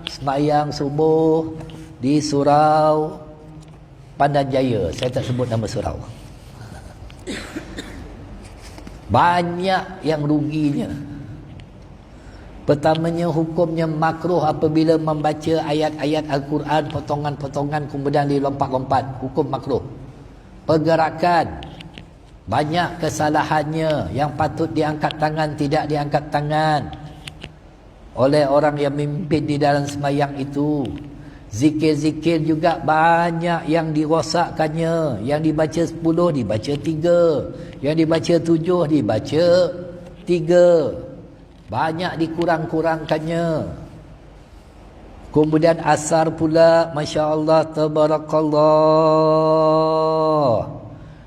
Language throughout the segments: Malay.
Semayang subuh di surau Pandan Jaya. Saya tak sebut nama surau. Banyak yang ruginya. Pertamanya, hukumnya makruh apabila membaca ayat-ayat Al-Quran potongan-potongan kemudian dilompat-lompat. Hukum makruh. Pergerakan, banyak kesalahannya. Yang patut diangkat tangan tidak diangkat tangan oleh orang yang memimpin di dalam semayang itu. Zikir-zikir juga banyak yang dirosakkannya. Yang dibaca 10 dibaca 3, yang dibaca 7 dibaca 3. Banyak dikurang-kurangkannya. Kemudian asar pula, Masya Allah, Tabarakallah.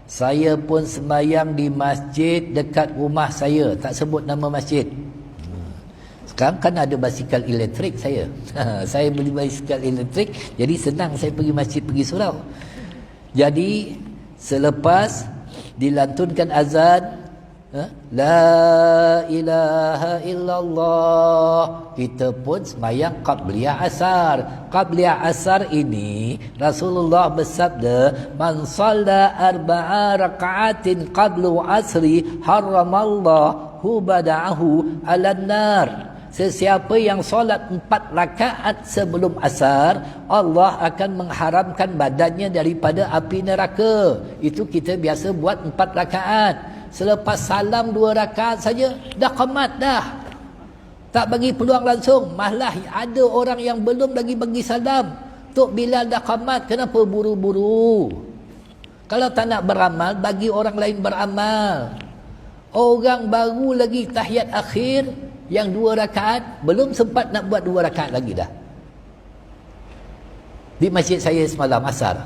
Saya pun semayang di masjid dekat rumah saya. Tak sebut nama masjid. Sekarang kan ada basikal elektrik saya. Saya beli basikal elektrik, jadi senang saya pergi masjid, pergi surau. Jadi selepas dilantunkan azan, La ilaha illallah, kita pun semayang qabliyah asar. Qabliyah asar ini Rasulullah bersabda, Man salla arba'a raka'atin qablu asri haramallahu bada'ahu alan nar. Sesiapa yang solat 4 rakaat sebelum asar, Allah akan mengharamkan badannya daripada api neraka. Itu kita biasa buat 4 rakaat. Selepas salam 2 rakaat saja, dah qamat dah. Tak bagi peluang langsung. Malah ada orang yang belum lagi bagi salam. Tok Bilal dah qamat, kenapa buru-buru? Kalau tak nak beramal, bagi orang lain beramal. Orang baru lagi tahiyat akhir, yang 2 rakaat, belum sempat nak buat 2 rakaat lagi dah. Di masjid saya semalam asar,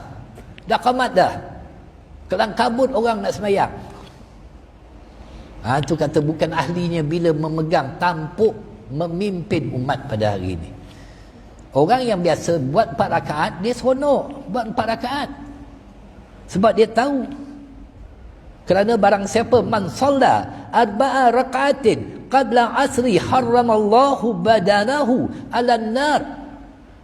dah qamat dah. Kelang kabut orang nak semayang. Itu kata bukan ahlinya bila memegang tampuk memimpin umat pada hari ini. Orang yang biasa buat 4 rakaat, dia seronok buat 4 rakaat. Sebab dia tahu. Kerana barang siapa man salla arba'a raka'atin qabla asri haramallahu badanahu 'alan nar.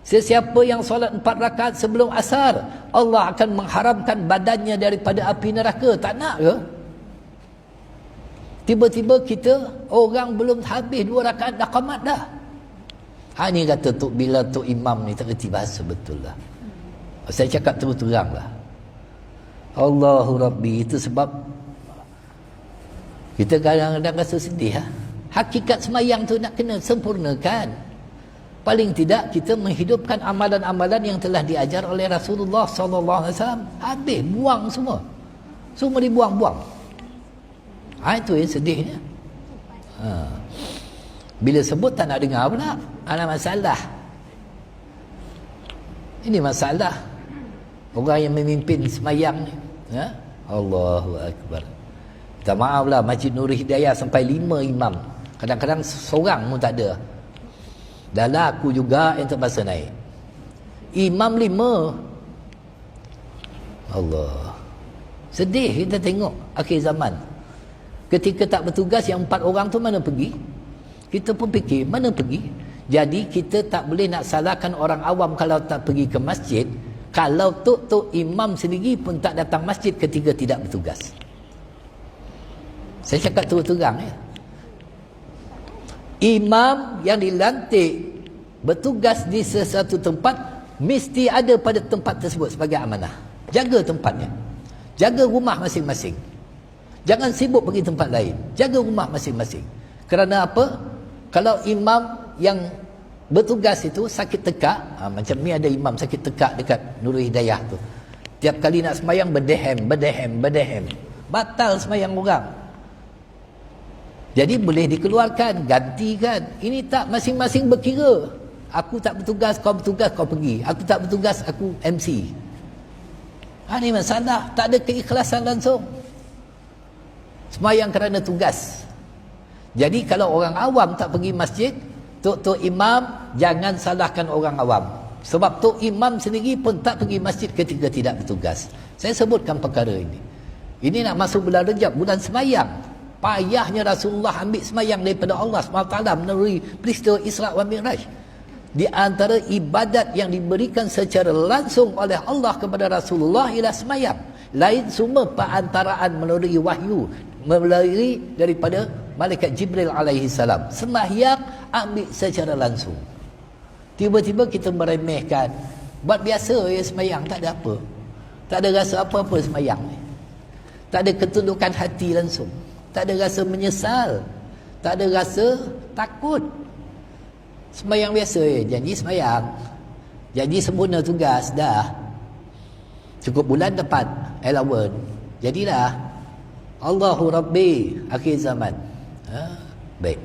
Sesiapa yang solat 4 rakaat sebelum asar, Allah akan mengharamkan badannya daripada api neraka. Tak nak ke? Tiba-tiba kita, orang belum habis 2 rakaat dah qamat dah. Ni kata Tok Bilal, Tok Imam ni tak kerti bahasa betul lah. Saya cakap terus-terang lah. Allahu Rabbi, itu sebab kita kadang-kadang rasa sedih. Hakikat semayang tu nak kena sempurnakan. Paling tidak kita menghidupkan amalan-amalan yang telah diajar oleh Rasulullah SAW. Habis, buang semua. Semua dibuang-buang. Itu yang sedihnya. Bila sebut tak nak dengar pula. Ada masalah. Ini masalah. Orang yang memimpin semayang ni. Allahu Akbar. Minta maaf lah, Masjid Nur Hidayah sampai 5 imam. Kadang-kadang seorang pun tak ada. Dah laku juga yang terpaksa naik. Imam 5. Allah. Sedih kita tengok akhir zaman. Ketika tak bertugas, yang 4 orang tu mana pergi? Kita pun fikir, mana pergi? Jadi kita tak boleh nak salahkan orang awam kalau tak pergi ke masjid. Kalau tok imam sendiri pun tak datang masjid ketika tidak bertugas. Saya cakap terus-terang ya. Imam yang dilantik bertugas di sesuatu tempat, mesti ada pada tempat tersebut sebagai amanah. Jaga tempatnya. Jaga rumah masing-masing. Jangan sibuk pergi tempat lain. Jaga rumah masing-masing. Kerana apa? Kalau imam yang bertugas itu sakit tekak, macam ni ada imam sakit tekak dekat Nurul Hidayah tu. Tiap kali nak semayang berdehem. Batal semayang orang. Jadi boleh dikeluarkan, gantikan. Ini tak, masing-masing berkira. Aku tak bertugas, kau bertugas, kau pergi. Aku tak bertugas, aku MC. Ini masalah. Tak ada keikhlasan langsung. Semayang kerana tugas. Jadi kalau orang awam tak pergi masjid, tok imam jangan salahkan orang awam. Sebab tok imam sendiri pun tak pergi masjid ketika tidak bertugas. Saya sebutkan perkara ini. Ini nak masuk bulan Rejab, bulan semayang. Payahnya Rasulullah ambil semayang daripada Allah SWT melalui peristiwa Isra' wa Mi'raj. Di antara ibadat yang diberikan secara langsung oleh Allah kepada Rasulullah ialah semayang. Lain semua perantaraan melalui wahyu, melalui daripada malaikat Jibril alaihi salam. Semayang ambil secara langsung. Tiba-tiba kita meremehkan. Buat biasa ya semayang, tak ada apa. Tak ada rasa apa-apa semayang ni. Tak ada ketundukan hati langsung. Tak ada rasa menyesal. Tak ada rasa takut. Semayang biasa ya, janji semayang. Janji sempurna tugas, dah. Cukup bulan dapat allowance. Jadilah. Allahu Rabbi akhir zaman. Baik.